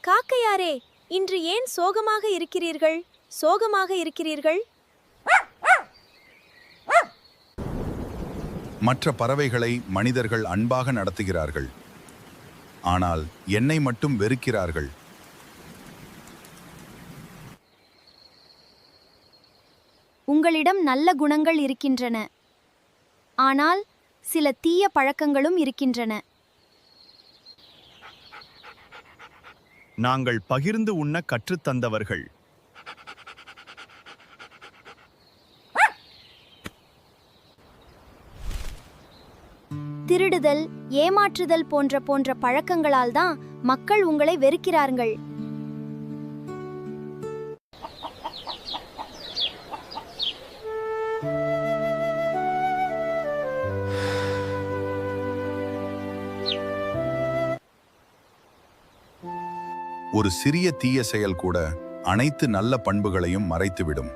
காக்கையாரே, இன்று ஏன் சோகமாக இருக்கிறீர்கள்? சோகமாக இருக்கிறீர்கள்? மற்ற பறவைகளை மனிதர்கள் அன்பாக நடத்துகிறார்கள், ஆனால் என்னை மட்டும் வெறுக்கிறார்கள். உங்களிடம் நல்ல குணங்கள் இருக்கின்றன, ஆனால் சில தீய பழக்கங்களும் இருக்கின்றன. நாங்கள் பகிர்ந்து உண்ண கற்றுத்தந்தவர்கள். திருடுதல், ஏமாற்றுதல் போன்ற பழக்கங்களால் தான் மக்கள் உங்களை வெறுக்கிறார்கள். ஒரு சிறிய தீய செயல் கூட அனைத்து நல்ல பண்புகளையும் மறைத்துவிடும்.